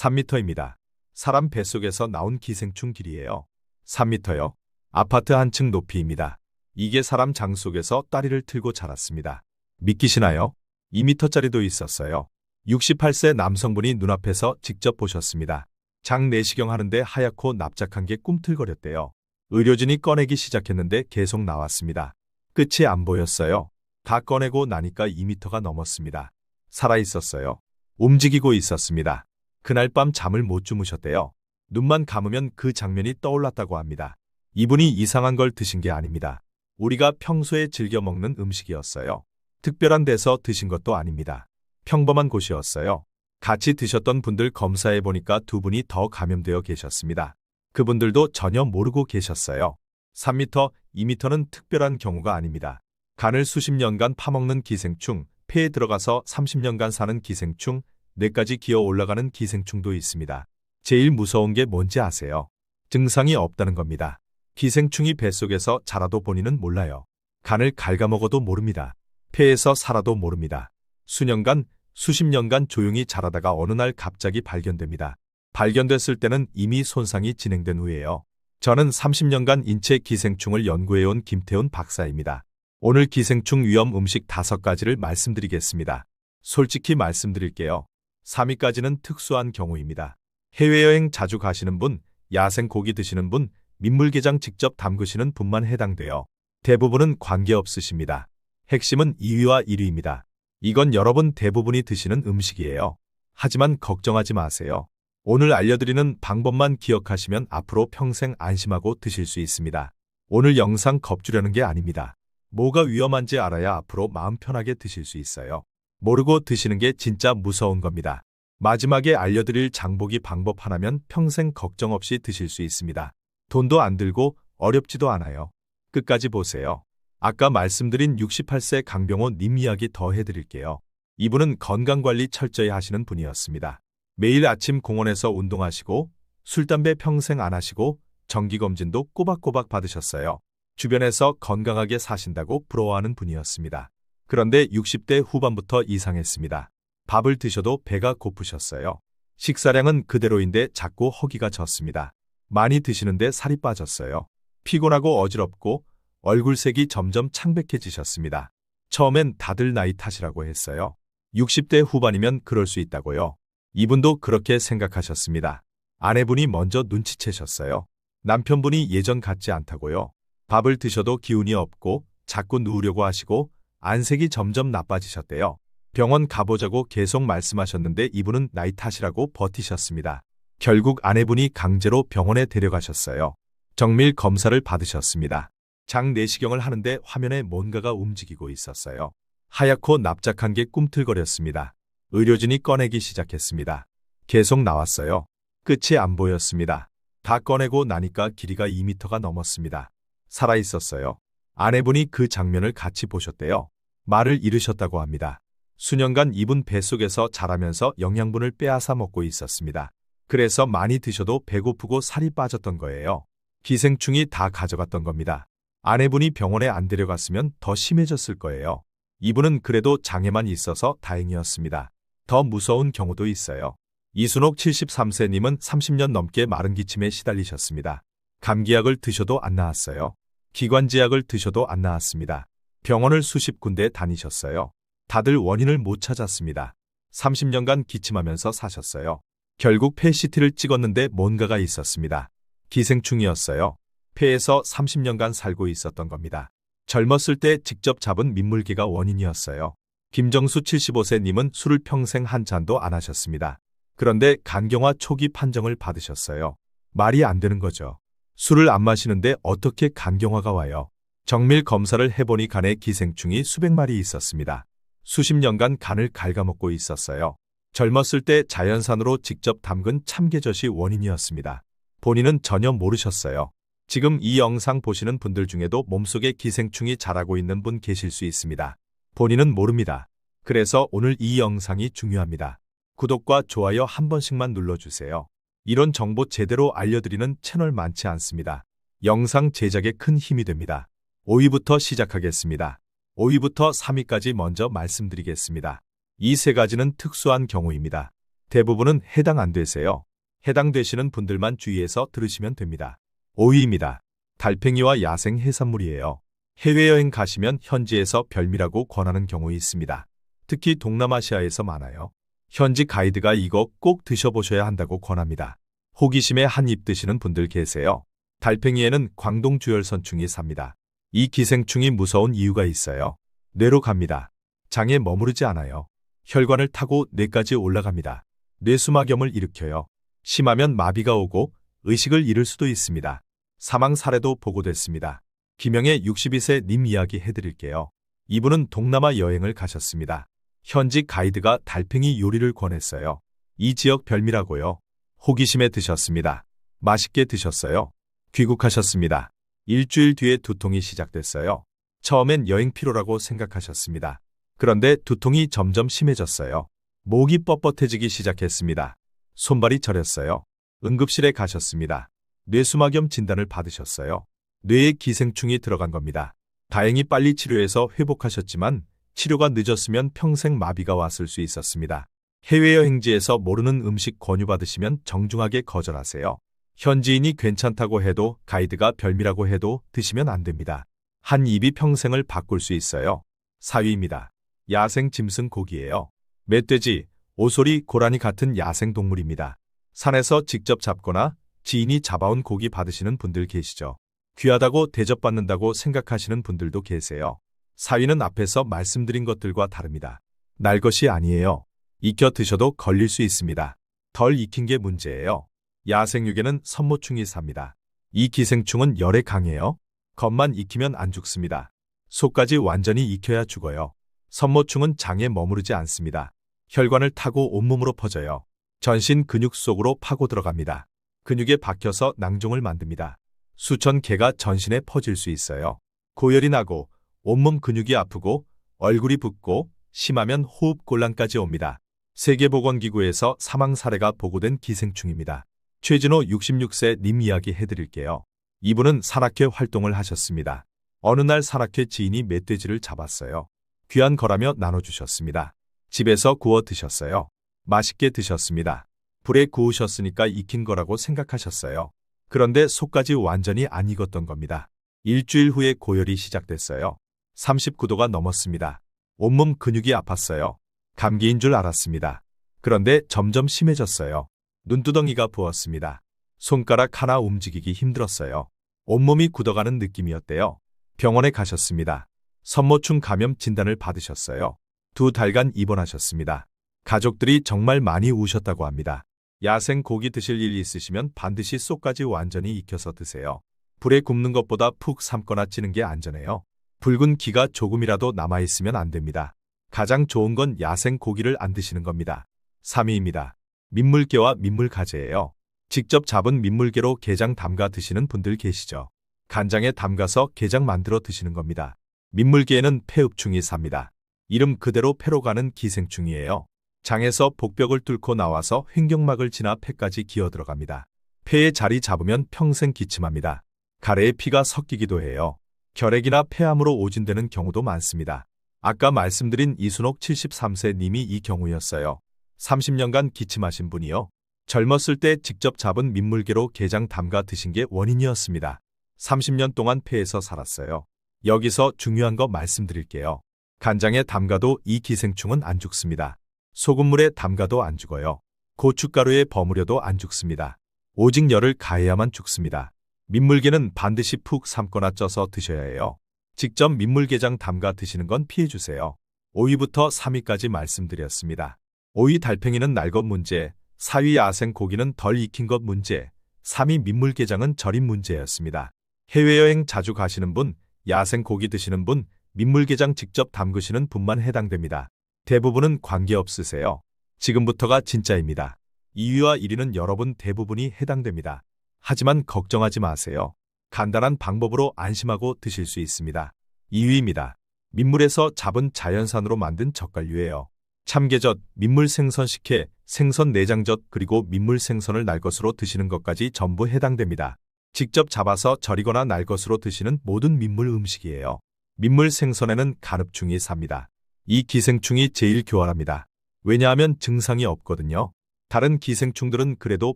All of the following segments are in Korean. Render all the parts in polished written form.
3m입니다. 사람 뱃속에서 나온 기생충 길이에요. 3m요. 아파트 한 층 높이입니다. 이게 사람 장 속에서 다리를 틀고 자랐습니다. 믿기시나요? 2m짜리도 있었어요. 68세 남성분이 눈앞에서 직접 보셨습니다. 장 내시경 하는데 하얗고 납작한 게 꿈틀거렸대요. 의료진이 꺼내기 시작했는데 계속 나왔습니다. 끝이 안 보였어요. 다 꺼내고 나니까 2m가 넘었습니다. 살아있었어요. 움직이고 있었습니다. 그날 밤 잠을 못 주무셨대요. 눈만 감으면 그 장면이 떠올랐다고 합니다. 이분이 이상한 걸 드신 게 아닙니다. 우리가 평소에 즐겨 먹는 음식이었어요. 특별한 데서 드신 것도 아닙니다. 평범한 곳이었어요. 같이 드셨던 분들 검사해 보니까 두 분이 더 감염되어 계셨습니다. 그분들도 전혀 모르고 계셨어요. 3m, 2m는 특별한 경우가 아닙니다. 간을 수십 년간 파먹는 기생충, 폐에 들어가서 30년간 사는 기생충, 뇌까지 기어 올라가는 기생충도 있습니다. 제일 무서운 게 뭔지 아세요? 증상이 없다는 겁니다. 기생충이 뱃속에서 자라도 본인은 몰라요. 간을 갉아먹어도 모릅니다. 폐에서 살아도 모릅니다. 수년간, 수십 년간 조용히 자라다가 어느 날 갑자기 발견됩니다. 발견됐을 때는 이미 손상이 진행된 후예요. 저는 30년간 인체 기생충을 연구해온 김태훈 박사입니다. 오늘 기생충 위험 음식 5가지를 말씀드리겠습니다. 솔직히 말씀드릴게요. 3위까지는 특수한 경우입니다. 해외여행 자주 가시는 분, 야생 고기 드시는 분, 민물게장 직접 담그시는 분만 해당돼요. 대부분은 관계없으십니다. 핵심은 2위와 1위입니다. 이건 여러분 대부분이 드시는 음식이에요. 하지만 걱정하지 마세요. 오늘 알려드리는 방법만 기억하시면 앞으로 평생 안심하고 드실 수 있습니다. 오늘 영상 겁주려는 게 아닙니다. 뭐가 위험한지 알아야 앞으로 마음 편하게 드실 수 있어요. 모르고 드시는 게 진짜 무서운 겁니다. 마지막에 알려드릴 장보기 방법 하나면 평생 걱정 없이 드실 수 있습니다. 돈도 안 들고 어렵지도 않아요. 끝까지 보세요. 아까 말씀드린 68세 강병호 님 이야기 더 해드릴게요. 이분은 건강관리 철저히 하시는 분이었습니다. 매일 아침 공원에서 운동하시고 술, 담배 평생 안 하시고 정기검진도 꼬박꼬박 받으셨어요. 주변에서 건강하게 사신다고 부러워하는 분이었습니다. 그런데 60대 후반부터 이상했습니다. 밥을 드셔도 배가 고프셨어요. 식사량은 그대로인데 자꾸 허기가 졌습니다. 많이 드시는데 살이 빠졌어요. 피곤하고 어지럽고 얼굴색이 점점 창백해지셨습니다. 처음엔 다들 나이 탓이라고 했어요. 60대 후반이면 그럴 수 있다고요. 이분도 그렇게 생각하셨습니다. 아내분이 먼저 눈치채셨어요. 남편분이 예전 같지 않다고요. 밥을 드셔도 기운이 없고 자꾸 누우려고 하시고 안색이 점점 나빠지셨대요. 병원 가보자고 계속 말씀하셨는데 이분은 나이 탓이라고 버티셨습니다. 결국 아내분이 강제로 병원에 데려가셨어요. 정밀 검사를 받으셨습니다. 장 내시경을 하는데 화면에 뭔가가 움직이고 있었어요. 하얗고 납작한 게 꿈틀거렸습니다. 의료진이 꺼내기 시작했습니다. 계속 나왔어요. 끝이 안 보였습니다. 다 꺼내고 나니까 길이가 2m가 넘었습니다. 살아있었어요. 아내분이 그 장면을 같이 보셨대요. 말을 잃으셨다고 합니다. 수년간 이분 뱃속에서 자라면서 영양분을 빼앗아 먹고 있었습니다. 그래서 많이 드셔도 배고프고 살이 빠졌던 거예요. 기생충이 다 가져갔던 겁니다. 아내분이 병원에 안 데려갔으면 더 심해졌을 거예요. 이분은 그래도 장애만 있어서 다행이었습니다. 더 무서운 경우도 있어요. 이순옥 73세님은 30년 넘게 마른 기침에 시달리셨습니다. 감기약을 드셔도 안 나았어요. 기관지약을 드셔도 안 나았습니다. 병원을 수십 군데 다니셨어요. 다들 원인을 못 찾았습니다. 30년간 기침하면서 사셨어요. 결국 폐CT를 찍었는데 뭔가가 있었습니다. 기생충이었어요. 폐에서 30년간 살고 있었던 겁니다. 젊었을 때 직접 잡은 민물개가 원인이었어요. 김정수 75세님은 술을 평생 한 잔도 안 하셨습니다. 그런데 간경화 초기 판정을 받으셨어요. 말이 안 되는 거죠. 술을 안 마시는데 어떻게 간경화가 와요? 정밀 검사를 해보니 간에 기생충이 수백 마리 있었습니다. 수십 년간 간을 갉아먹고 있었어요. 젊었을 때 자연산으로 직접 담근 참게젓이 원인이었습니다. 본인은 전혀 모르셨어요. 지금 이 영상 보시는 분들 중에도 몸속에 기생충이 자라고 있는 분 계실 수 있습니다. 본인은 모릅니다. 그래서 오늘 이 영상이 중요합니다. 구독과 좋아요 한 번씩만 눌러주세요. 이런 정보 제대로 알려드리는 채널 많지 않습니다. 영상 제작에 큰 힘이 됩니다. 5위부터 시작하겠습니다. 5위부터 3위까지 먼저 말씀드리겠습니다. 이 세 가지는 특수한 경우입니다. 대부분은 해당 안 되세요. 해당되시는 분들만 주의해서 들으시면 됩니다. 5위입니다. 달팽이와 야생 해산물이에요. 해외여행 가시면 현지에서 별미라고 권하는 경우 있습니다. 특히 동남아시아에서 많아요. 현지 가이드가 이거 꼭 드셔보셔야 한다고 권합니다. 호기심에 한 입 드시는 분들 계세요. 달팽이에는 광동주열선충이 삽니다. 이 기생충이 무서운 이유가 있어요. 뇌로 갑니다. 장에 머무르지 않아요. 혈관을 타고 뇌까지 올라갑니다. 뇌수막염을 일으켜요. 심하면 마비가 오고 의식을 잃을 수도 있습니다. 사망 사례도 보고됐습니다. 김영애 62세 님 이야기 해드릴게요. 이분은 동남아 여행을 가셨습니다. 현지 가이드가 달팽이 요리를 권했어요. 이 지역 별미라고요. 호기심에 드셨습니다. 맛있게 드셨어요. 귀국하셨습니다. 일주일 뒤에 두통이 시작됐어요. 처음엔 여행 피로라고 생각하셨습니다. 그런데 두통이 점점 심해졌어요. 목이 뻣뻣해지기 시작했습니다. 손발이 저렸어요. 응급실에 가셨습니다. 뇌수막염 진단을 받으셨어요. 뇌에 기생충이 들어간 겁니다. 다행히 빨리 치료해서 회복하셨지만 치료가 늦었으면 평생 마비가 왔을 수 있었습니다. 해외여행지에서 모르는 음식 권유받으시면 정중하게 거절하세요. 현지인이 괜찮다고 해도 가이드가 별미라고 해도 드시면 안 됩니다. 한 입이 평생을 바꿀 수 있어요. 4위입니다. 야생 짐승 고기예요. 멧돼지, 오소리, 고라니 같은 야생 동물입니다. 산에서 직접 잡거나 지인이 잡아온 고기 받으시는 분들 계시죠? 귀하다고 대접받는다고 생각하시는 분들도 계세요. 4위는 앞에서 말씀드린 것들과 다릅니다. 날 것이 아니에요. 익혀 드셔도 걸릴 수 있습니다. 덜 익힌 게 문제예요. 야생육에는 선모충이 삽니다. 이 기생충은 열에 강해요. 겉만 익히면 안 죽습니다. 속까지 완전히 익혀야 죽어요. 선모충은 장에 머무르지 않습니다. 혈관을 타고 온몸으로 퍼져요. 전신 근육 속으로 파고 들어갑니다. 근육에 박혀서 낭종을 만듭니다. 수천 개가 전신에 퍼질 수 있어요. 고열이 나고 온몸 근육이 아프고 얼굴이 붓고 심하면 호흡곤란까지 옵니다. 세계보건기구에서 사망 사례가 보고된 기생충입니다. 최진호 66세 님 이야기 해드릴게요. 이분은 산악회 활동을 하셨습니다. 어느 날 산악회 지인이 멧돼지를 잡았어요. 귀한 거라며 나눠주셨습니다. 집에서 구워 드셨어요. 맛있게 드셨습니다. 불에 구우셨으니까 익힌 거라고 생각하셨어요. 그런데 속까지 완전히 안 익었던 겁니다. 일주일 후에 고열이 시작됐어요. 39도가 넘었습니다. 온몸 근육이 아팠어요. 감기인 줄 알았습니다. 그런데 점점 심해졌어요. 눈두덩이가 부었습니다. 손가락 하나 움직이기 힘들었어요. 온몸이 굳어가는 느낌이었대요. 병원에 가셨습니다. 선모충 감염 진단을 받으셨어요. 2달간 입원하셨습니다. 가족들이 정말 많이 우셨다고 합니다. 야생 고기 드실 일 있으시면 반드시 속까지 완전히 익혀서 드세요. 불에 굽는 것보다 푹 삶거나 찌는 게 안전해요. 붉은 기가 조금이라도 남아있으면 안 됩니다. 가장 좋은 건 야생 고기를 안 드시는 겁니다. 3위입니다. 민물개와 민물가재예요. 직접 잡은 민물개로 게장 담가 드시는 분들 계시죠? 간장에 담가서 게장 만들어 드시는 겁니다. 민물개에는 폐흡충이 삽니다. 이름 그대로 폐로 가는 기생충이에요. 장에서 복벽을 뚫고 나와서 횡격막을 지나 폐까지 기어 들어갑니다. 폐에 자리 잡으면 평생 기침합니다. 가래에 피가 섞이기도 해요. 결핵이나 폐암으로 오진되는 경우도 많습니다. 아까 말씀드린 이순옥 73세 님이 이 경우였어요. 30년간 기침하신 분이요. 젊었을 때 직접 잡은 민물개로 게장 담가 드신 게 원인이었습니다. 30년 동안 폐에서 살았어요. 여기서 중요한 거 말씀드릴게요. 간장에 담가도 이 기생충은 안 죽습니다. 소금물에 담가도 안 죽어요. 고춧가루에 버무려도 안 죽습니다. 오직 열을 가해야만 죽습니다. 민물개는 반드시 푹 삶거나 쪄서 드셔야 해요. 직접 민물게장 담가 드시는 건 피해주세요. 5위부터 3위까지 말씀드렸습니다. 5위 달팽이는 날 것 문제, 4위 야생 고기는 덜 익힌 것 문제, 3위 민물게장은 절임 문제였습니다. 해외여행 자주 가시는 분, 야생 고기 드시는 분, 민물게장 직접 담그시는 분만 해당됩니다. 대부분은 관계없으세요. 지금부터가 진짜입니다. 2위와 1위는 여러분 대부분이 해당됩니다. 하지만 걱정하지 마세요. 간단한 방법으로 안심하고 드실 수 있습니다. 2위입니다. 민물에서 잡은 자연산으로 만든 젓갈류예요. 참게젓, 민물 생선 식혜, 생선 내장젓 그리고 민물 생선을 날 것으로 드시는 것까지 전부 해당됩니다. 직접 잡아서 절이거나 날 것으로 드시는 모든 민물 음식이에요. 민물 생선에는 간흡충이 삽니다. 이 기생충이 제일 교활합니다. 왜냐하면 증상이 없거든요. 다른 기생충들은 그래도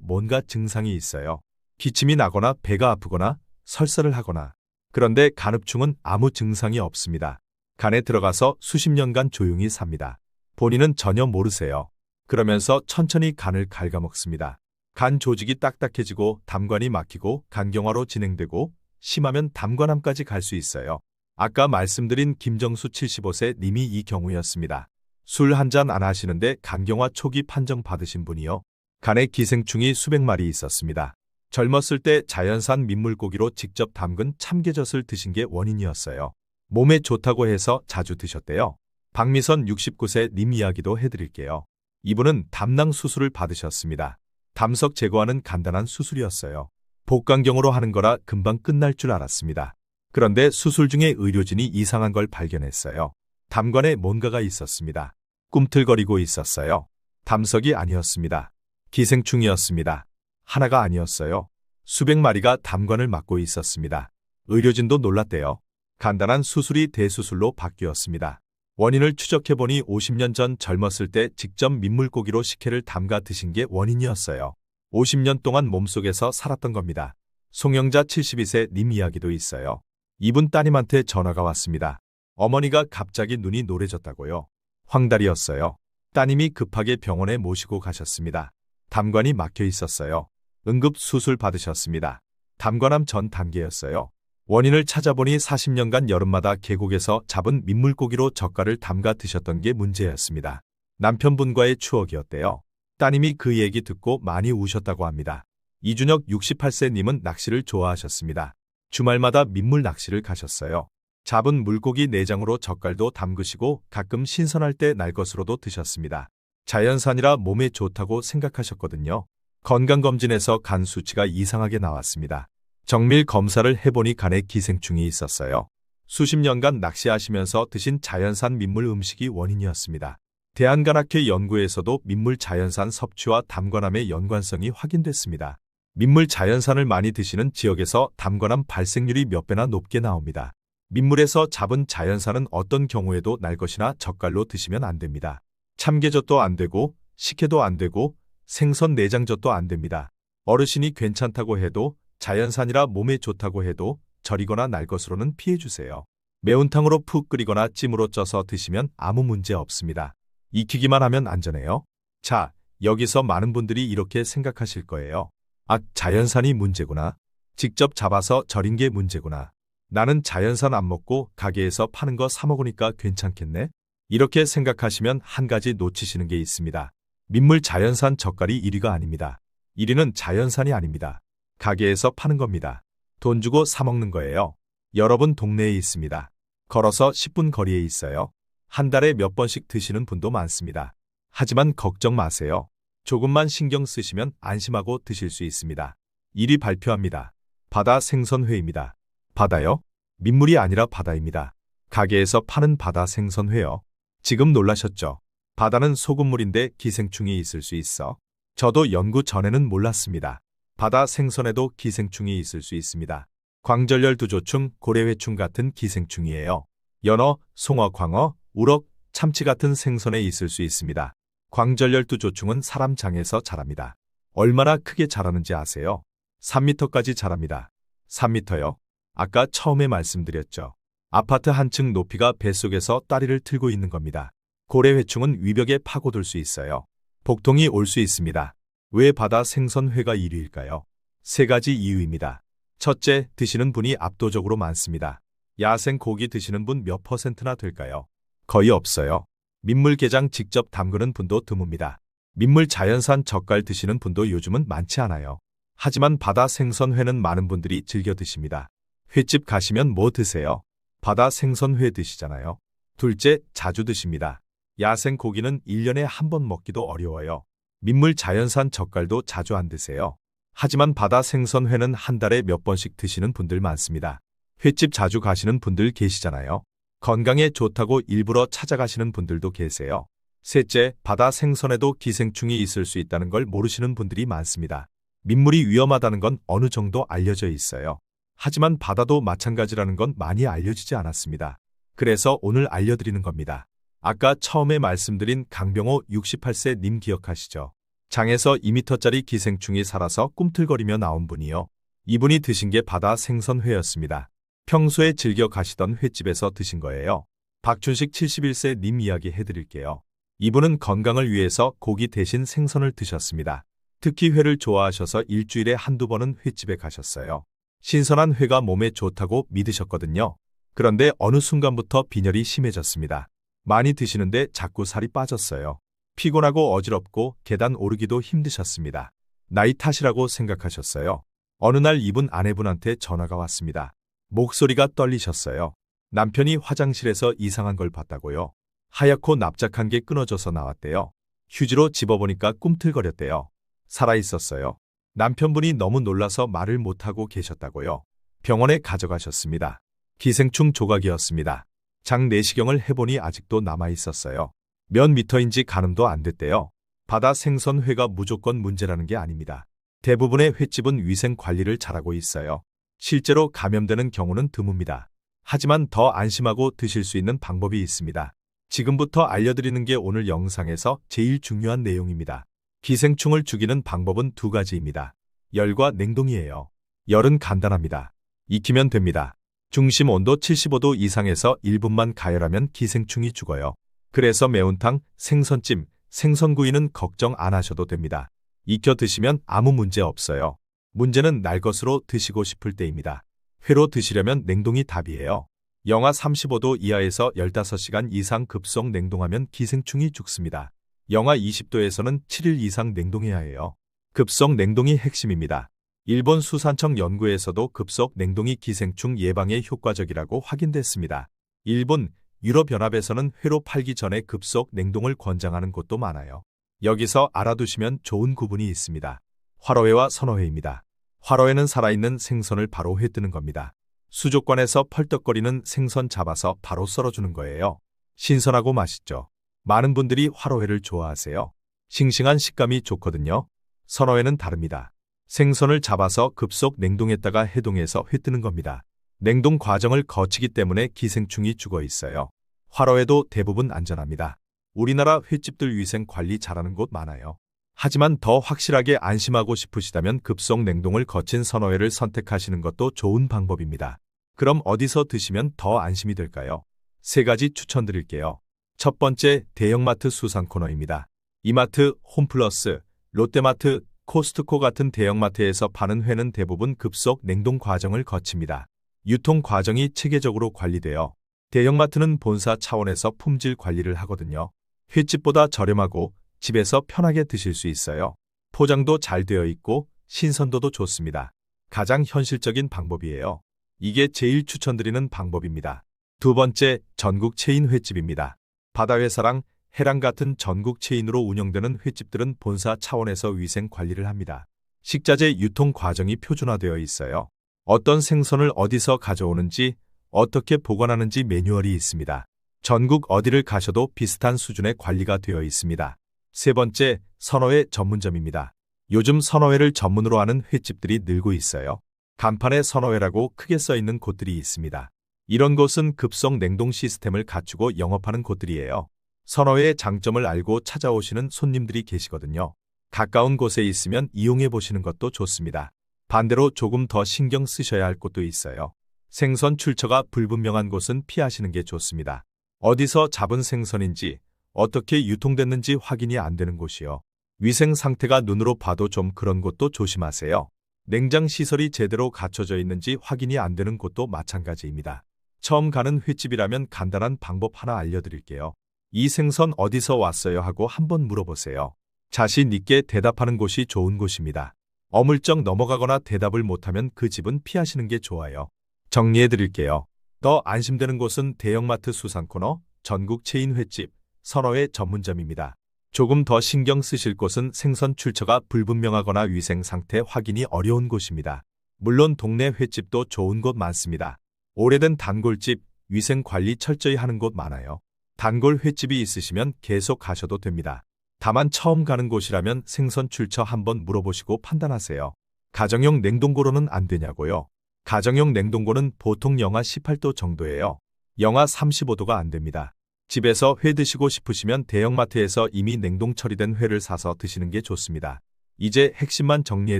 뭔가 증상이 있어요. 기침이 나거나 배가 아프거나 설사를 하거나. 그런데 간흡충은 아무 증상이 없습니다. 간에 들어가서 수십 년간 조용히 삽니다. 본인은 전혀 모르세요. 그러면서 천천히 간을 갉아먹습니다. 간 조직이 딱딱해지고 담관이 막히고 간경화로 진행되고 심하면 담관암까지 갈 수 있어요. 아까 말씀드린 김정수 75세 님이 이 경우였습니다. 술 한 잔 안 하시는데 간경화 초기 판정 받으신 분이요. 간에 기생충이 수백 마리 있었습니다. 젊었을 때 자연산 민물고기로 직접 담근 참게젓을 드신 게 원인이었어요. 몸에 좋다고 해서 자주 드셨대요. 박미선 69세 님 이야기도 해드릴게요. 이분은 담낭 수술을 받으셨습니다. 담석 제거하는 간단한 수술이었어요. 복강경으로 하는 거라 금방 끝날 줄 알았습니다. 그런데 수술 중에 의료진이 이상한 걸 발견했어요. 담관에 뭔가가 있었습니다. 꿈틀거리고 있었어요. 담석이 아니었습니다. 기생충이었습니다. 하나가 아니었어요. 수백 마리가 담관을 막고 있었습니다. 의료진도 놀랐대요. 간단한 수술이 대수술로 바뀌었습니다. 원인을 추적해보니 50년 전 젊었을 때 직접 민물고기로 식혜를 담가 드신 게 원인이었어요. 50년 동안 몸속에서 살았던 겁니다. 송영자 72세 님 이야기도 있어요. 이분 따님한테 전화가 왔습니다. 어머니가 갑자기 눈이 노래졌다고요. 황달이었어요. 따님이 급하게 병원에 모시고 가셨습니다. 담관이 막혀 있었어요. 응급 수술 받으셨습니다. 담관암 전 단계였어요. 원인을 찾아보니 40년간 여름마다 계곡에서 잡은 민물고기로 젓갈을 담가 드셨던 게 문제였습니다. 남편분과의 추억이었대요. 따님이 그 얘기 듣고 많이 우셨다고 합니다. 이준혁 68세 님은 낚시를 좋아하셨습니다. 주말마다 민물 낚시를 가셨어요. 잡은 물고기 내장으로 젓갈도 담그시고 가끔 신선할 때 날것으로도 드셨습니다. 자연산이라 몸에 좋다고 생각하셨거든요. 건강검진에서 간 수치가 이상하게 나왔습니다. 정밀 검사를 해보니 간에 기생충이 있었어요. 수십 년간 낚시하시면서 드신 자연산 민물 음식이 원인이었습니다. 대한간학회 연구에서도 민물 자연산 섭취와 담관암의 연관성이 확인됐습니다. 민물 자연산을 많이 드시는 지역에서 담관암 발생률이 몇 배나 높게 나옵니다. 민물에서 잡은 자연산은 어떤 경우에도 날 것이나 젓갈로 드시면 안 됩니다. 참게젓도 안 되고 식혜도 안 되고 생선 내장젓도 안 됩니다. 어르신이 괜찮다고 해도 자연산이라 몸에 좋다고 해도 절이거나 날 것으로는 피해주세요. 매운탕으로 푹 끓이거나 찜으로 쪄서 드시면 아무 문제 없습니다. 익히기만 하면 안전해요. 자, 여기서 많은 분들이 이렇게 생각하실 거예요. 아, 자연산이 문제구나. 직접 잡아서 절인 게 문제구나. 나는 자연산 안 먹고 가게에서 파는 거 사 먹으니까 괜찮겠네? 이렇게 생각하시면 한 가지 놓치시는 게 있습니다. 민물 자연산 젓갈이 1위가 아닙니다. 1위는 자연산이 아닙니다. 가게에서 파는 겁니다. 돈 주고 사 먹는 거예요. 여러분 동네에 있습니다. 걸어서 10분 거리에 있어요. 한 달에 몇 번씩 드시는 분도 많습니다. 하지만 걱정 마세요. 조금만 신경 쓰시면 안심하고 드실 수 있습니다. 1위 발표합니다. 바다 생선회입니다. 바다요? 민물이 아니라 바다입니다. 가게에서 파는 바다 생선회요. 지금 놀라셨죠? 바다는 소금물인데 기생충이 있을 수 있어. 저도 연구 전에는 몰랐습니다. 바다 생선에도 기생충이 있을 수 있습니다. 광절열 두조충, 고래회충 같은 기생충이에요. 연어, 송어, 광어, 우럭, 참치 같은 생선에 있을 수 있습니다. 광절열 두조충은 사람 장에서 자랍니다. 얼마나 크게 자라는지 아세요? 3m까지 자랍니다. 3m요? 아까 처음에 말씀드렸죠. 아파트 한 층 높이가 뱃속에서 다리를 틀고 있는 겁니다. 고래회충은 위벽에 파고들 수 있어요. 복통이 올 수 있습니다. 왜 바다 생선회가 1위일까요? 세 가지 이유입니다. 첫째, 드시는 분이 압도적으로 많습니다. 야생 고기 드시는 분 몇 %나 될까요? 거의 없어요. 민물게장 직접 담그는 분도 드뭅니다. 민물 자연산 젓갈 드시는 분도 요즘은 많지 않아요. 하지만 바다 생선회는 많은 분들이 즐겨 드십니다. 횟집 가시면 뭐 드세요? 바다 생선회 드시잖아요. 둘째, 자주 드십니다. 야생 고기는 1년에 한 번 먹기도 어려워요. 민물 자연산 젓갈도 자주 안 드세요. 하지만 바다 생선회는 한 달에 몇 번씩 드시는 분들 많습니다. 횟집 자주 가시는 분들 계시잖아요. 건강에 좋다고 일부러 찾아가시는 분들도 계세요. 셋째, 바다 생선에도 기생충이 있을 수 있다는 걸 모르시는 분들이 많습니다. 민물이 위험하다는 건 어느 정도 알려져 있어요. 하지만 바다도 마찬가지라는 건 많이 알려지지 않았습니다. 그래서 오늘 알려드리는 겁니다. 아까 처음에 말씀드린 강병호 68세 님 기억하시죠? 장에서 2m짜리 기생충이 살아서 꿈틀거리며 나온 분이요. 이분이 드신 게 바다 생선회였습니다. 평소에 즐겨 가시던 횟집에서 드신 거예요. 박춘식 71세 님 이야기 해드릴게요. 이분은 건강을 위해서 고기 대신 생선을 드셨습니다. 특히 회를 좋아하셔서 일주일에 한두 번은 횟집에 가셨어요. 신선한 회가 몸에 좋다고 믿으셨거든요. 그런데 어느 순간부터 빈혈이 심해졌습니다. 많이 드시는데 자꾸 살이 빠졌어요. 피곤하고 어지럽고 계단 오르기도 힘드셨습니다. 나이 탓이라고 생각하셨어요. 어느 날 이분 아내분한테 전화가 왔습니다. 목소리가 떨리셨어요. 남편이 화장실에서 이상한 걸 봤다고요. 하얗고 납작한 게 끊어져서 나왔대요. 휴지로 집어보니까 꿈틀거렸대요. 살아있었어요. 남편분이 너무 놀라서 말을 못하고 계셨다고요. 병원에 가져가셨습니다. 기생충 조각이었습니다. 장 내시경을 해보니 아직도 남아있었어요. 몇 미터인지 가늠도 안 됐대요. 바다 생선회가 무조건 문제라는 게 아닙니다. 대부분의 횟집은 위생 관리를 잘하고 있어요. 실제로 감염되는 경우는 드뭅니다. 하지만 더 안심하고 드실 수 있는 방법이 있습니다. 지금부터 알려드리는 게 오늘 영상에서 제일 중요한 내용입니다. 기생충을 죽이는 방법은 두 가지입니다. 열과 냉동이에요. 열은 간단합니다. 익히면 됩니다. 중심 온도 75도 이상에서 1분만 가열하면 기생충이 죽어요. 그래서 매운탕, 생선찜, 생선구이는 걱정 안 하셔도 됩니다. 익혀 드시면 아무 문제 없어요. 문제는 날 것으로 드시고 싶을 때입니다. 회로 드시려면 냉동이 답이에요. 영하 35도 이하에서 15시간 이상 급속 냉동하면 기생충이 죽습니다. 영하 20도에서는 7일 이상 냉동해야 해요. 급속 냉동이 핵심입니다. 일본 수산청 연구에서도 급속 냉동이 기생충 예방에 효과적이라고 확인됐습니다. 일본, 유럽연합에서는 회로 팔기 전에 급속 냉동을 권장하는 곳도 많아요. 여기서 알아두시면 좋은 구분이 있습니다. 화로회와 선어회입니다. 화로회는 살아있는 생선을 바로 회 뜨는 겁니다. 수족관에서 펄떡거리는 생선 잡아서 바로 썰어주는 거예요. 신선하고 맛있죠. 많은 분들이 화로회를 좋아하세요. 싱싱한 식감이 좋거든요. 선어회는 다릅니다. 생선을 잡아서 급속 냉동했다가 해동해서 회 뜨는 겁니다. 냉동 과정을 거치기 때문에 기생충이 죽어 있어요. 화로회도 대부분 안전합니다. 우리나라 횟집들 위생 관리 잘하는 곳 많아요. 하지만 더 확실하게 안심하고 싶으시다면 급속 냉동을 거친 선어회를 선택하시는 것도 좋은 방법입니다. 그럼 어디서 드시면 더 안심이 될까요? 세 가지 추천드릴게요. 첫 번째, 대형마트 수산 코너입니다. 이마트, 홈플러스, 롯데마트, 코스트코 같은 대형마트에서 파는 회는 대부분 급속 냉동 과정을 거칩니다. 유통 과정이 체계적으로 관리되어 대형마트는 본사 차원에서 품질 관리를 하거든요. 횟집보다 저렴하고 집에서 편하게 드실 수 있어요. 포장도 잘 되어 있고 신선도도 좋습니다. 가장 현실적인 방법이에요. 이게 제일 추천드리는 방법입니다. 두 번째, 전국 체인 횟집입니다. 바다회사랑 해랑 같은 전국 체인으로 운영되는 횟집들은 본사 차원에서 위생 관리를 합니다. 식자재 유통 과정이 표준화되어 있어요. 어떤 생선을 어디서 가져오는지, 어떻게 보관하는지 매뉴얼이 있습니다. 전국 어디를 가셔도 비슷한 수준의 관리가 되어 있습니다. 세 번째, 선어회 전문점입니다. 요즘 선어회를 전문으로 하는 횟집들이 늘고 있어요. 간판에 선어회라고 크게 써 있는 곳들이 있습니다. 이런 곳은 급속 냉동 시스템을 갖추고 영업하는 곳들이에요. 선어회의 장점을 알고 찾아오시는 손님들이 계시거든요. 가까운 곳에 있으면 이용해 보시는 것도 좋습니다. 반대로 조금 더 신경 쓰셔야 할 곳도 있어요. 생선 출처가 불분명한 곳은 피하시는 게 좋습니다. 어디서 잡은 생선인지 어떻게 유통됐는지 확인이 안 되는 곳이요. 위생 상태가 눈으로 봐도 좀 그런 곳도 조심하세요. 냉장 시설이 제대로 갖춰져 있는지 확인이 안 되는 곳도 마찬가지입니다. 처음 가는 횟집이라면 간단한 방법 하나 알려드릴게요. 이 생선 어디서 왔어요 하고 한번 물어보세요. 자신 있게 대답하는 곳이 좋은 곳입니다. 어물쩍 넘어가거나 대답을 못하면 그 집은 피하시는 게 좋아요. 정리해드릴게요. 더 안심되는 곳은 대형마트 수산코너, 전국 체인 횟집, 선어회 전문점입니다. 조금 더 신경 쓰실 곳은 생선 출처가 불분명하거나 위생 상태 확인이 어려운 곳입니다. 물론 동네 횟집도 좋은 곳 많습니다. 오래된 단골집, 위생 관리 철저히 하는 곳 많아요. 단골 횟집이 있으시면 계속 가셔도 됩니다. 다만 처음 가는 곳이라면 생선 출처 한번 물어보시고 판단하세요. 가정용 냉동고로는 안 되냐고요? 가정용 냉동고는 보통 영하 18도 정도예요. 영하 35도가 안 됩니다. 집에서 회 드시고 싶으시면 대형마트에서 이미 냉동 처리된 회를 사서 드시는 게 좋습니다. 이제 핵심만 정리해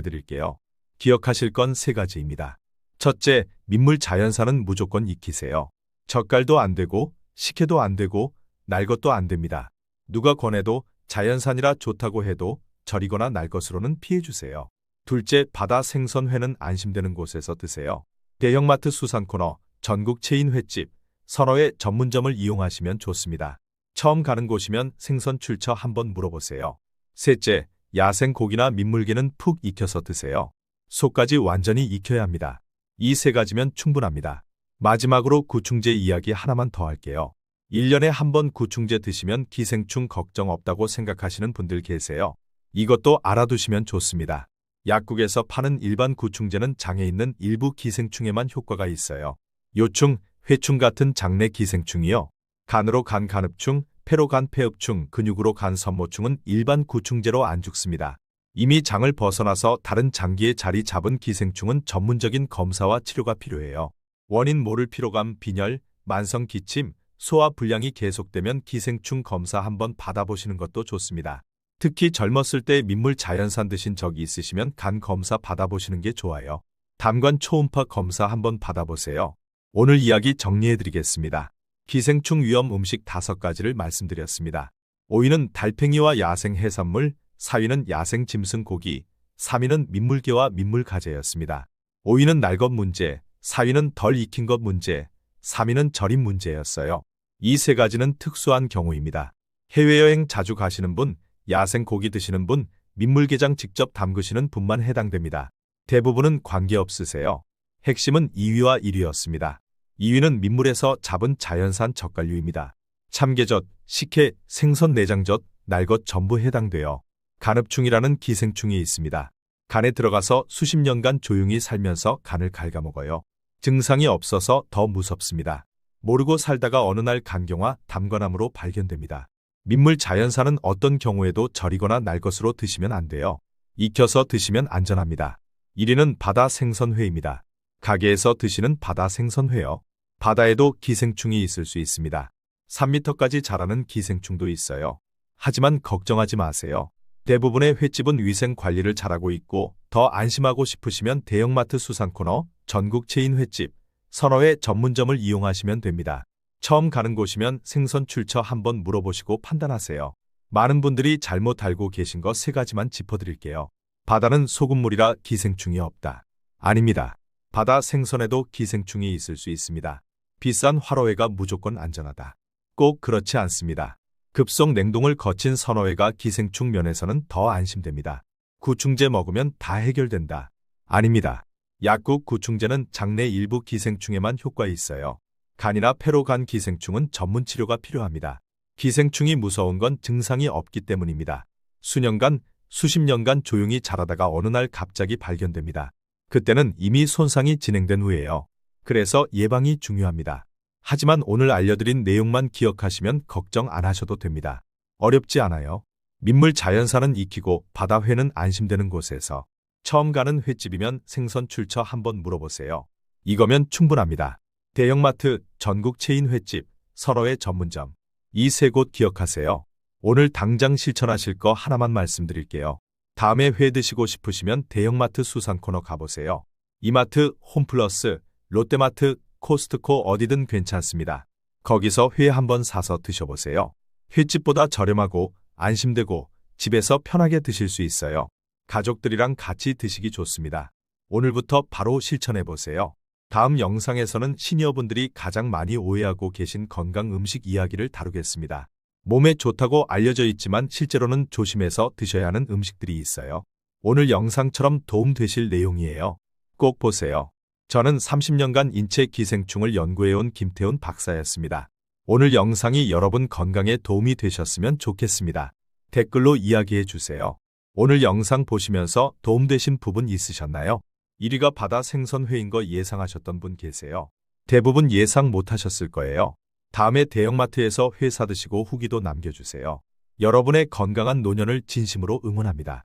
드릴게요. 기억하실 건 3가지입니다. 첫째, 민물 자연산은 무조건 익히세요. 젓갈도 안 되고, 식혜도 안 되고, 날 것도 안 됩니다. 누가 권해도 자연산이라 좋다고 해도 절이거나 날 것으로는 피해주세요. 둘째, 바다 생선회는 안심되는 곳에서 드세요. 대형마트 수산코너, 전국 체인 횟집, 선어회 전문점을 이용하시면 좋습니다. 처음 가는 곳이면 생선 출처 한번 물어보세요. 셋째, 야생 고기나 민물개는 푹 익혀서 드세요. 속까지 완전히 익혀야 합니다. 이 3가지면 충분합니다. 마지막으로 구충제 이야기 하나만 더 할게요. 1년에 한 번 구충제 드시면 기생충 걱정 없다고 생각하시는 분들 계세요. 이것도 알아두시면 좋습니다. 약국에서 파는 일반 구충제는 장에 있는 일부 기생충에만 효과가 있어요. 요충, 회충 같은 장내 기생충이요. 간으로 간 간흡충, 폐로 간 폐흡충, 근육으로 간 섬모충은 일반 구충제로 안 죽습니다. 이미 장을 벗어나서 다른 장기에 자리 잡은 기생충은 전문적인 검사와 치료가 필요해요. 원인 모를 피로감, 빈혈, 만성 기침, 소화 불량이 계속되면 기생충 검사 한번 받아보시는 것도 좋습니다. 특히 젊었을 때 민물 자연산 드신 적이 있으시면 간 검사 받아보시는 게 좋아요. 담관 초음파 검사 한번 받아보세요. 오늘 이야기 정리해드리겠습니다. 기생충 위험 음식 5가지를 말씀드렸습니다. 5위는 달팽이와 야생 해산물, 4위는 야생 짐승 고기, 3위는 민물개와 민물가재였습니다. 5위는 날 것 문제, 4위는 덜 익힌 것 문제, 3위는 절임 문제였어요. 이 3가지는 특수한 경우입니다. 해외여행 자주 가시는 분, 야생 고기 드시는 분, 민물게장 직접 담그시는 분만 해당됩니다. 대부분은 관계없으세요. 핵심은 2위와 1위였습니다. 2위는 민물에서 잡은 자연산 젓갈류입니다. 참게젓, 식혜, 생선 내장젓, 날것 전부 해당돼요. 간흡충이라는 기생충이 있습니다. 간에 들어가서 수십 년간 조용히 살면서 간을 갉아먹어요. 증상이 없어서 더 무섭습니다. 모르고 살다가 어느 날 간경화, 담관암으로 발견됩니다. 민물 자연산은 어떤 경우에도 절이거나 날 것으로 드시면 안 돼요. 익혀서 드시면 안전합니다. 1위는 바다 생선회입니다. 가게에서 드시는 바다 생선회요. 바다에도 기생충이 있을 수 있습니다. 3m까지 자라는 기생충도 있어요. 하지만 걱정하지 마세요. 대부분의 횟집은 위생 관리를 잘하고 있고 더 안심하고 싶으시면 대형마트 수산코너, 전국 체인 횟집, 선어회 전문점을 이용하시면 됩니다. 처음 가는 곳이면 생선 출처 한번 물어보시고 판단하세요. 많은 분들이 잘못 알고 계신 거 3가지만 짚어드릴게요. 바다는 소금물이라 기생충이 없다. 아닙니다. 바다 생선에도 기생충이 있을 수 있습니다. 비싼 화로회가 무조건 안전하다. 꼭 그렇지 않습니다. 급속 냉동을 거친 선어회가 기생충 면에서는 더 안심됩니다. 구충제 먹으면 다 해결된다. 아닙니다. 약국 구충제는 장내 일부 기생충에만 효과 있어요. 간이나 폐로 간 기생충은 전문 치료가 필요합니다. 기생충이 무서운 건 증상이 없기 때문입니다. 수년간, 수십 년간 조용히 자라다가 어느 날 갑자기 발견됩니다. 그때는 이미 손상이 진행된 후예요. 그래서 예방이 중요합니다. 하지만 오늘 알려드린 내용만 기억하시면 걱정 안 하셔도 됩니다. 어렵지 않아요. 민물 자연산은 익히고 바다회는 안심되는 곳에서 처음 가는 횟집이면 생선 출처 한번 물어보세요. 이거면 충분합니다. 대형마트, 전국 체인 횟집, 선어회 전문점. 이 3곳 기억하세요. 오늘 당장 실천하실 거 하나만 말씀드릴게요. 다음에 회 드시고 싶으시면 대형마트 수산코너 가보세요. 이마트, 홈플러스, 롯데마트, 코스트코 어디든 괜찮습니다. 거기서 회 한번 사서 드셔보세요. 횟집보다 저렴하고 안심되고 집에서 편하게 드실 수 있어요. 가족들이랑 같이 드시기 좋습니다. 오늘부터 바로 실천해보세요. 다음 영상에서는 시니어분들이 가장 많이 오해하고 계신 건강 음식 이야기를 다루겠습니다. 몸에 좋다고 알려져 있지만 실제로는 조심해서 드셔야 하는 음식들이 있어요. 오늘 영상처럼 도움되실 내용이에요. 꼭 보세요. 저는 30년간 인체 기생충을 연구해온 김태훈 박사였습니다. 오늘 영상이 여러분 건강에 도움이 되셨으면 좋겠습니다. 댓글로 이야기해 주세요. 오늘 영상 보시면서 도움되신 부분 있으셨나요? 1위가 바다 생선회인 거 예상하셨던 분 계세요? 대부분 예상 못하셨을 거예요. 다음에 대형마트에서 회 사드시고 후기도 남겨주세요. 여러분의 건강한 노년을 진심으로 응원합니다.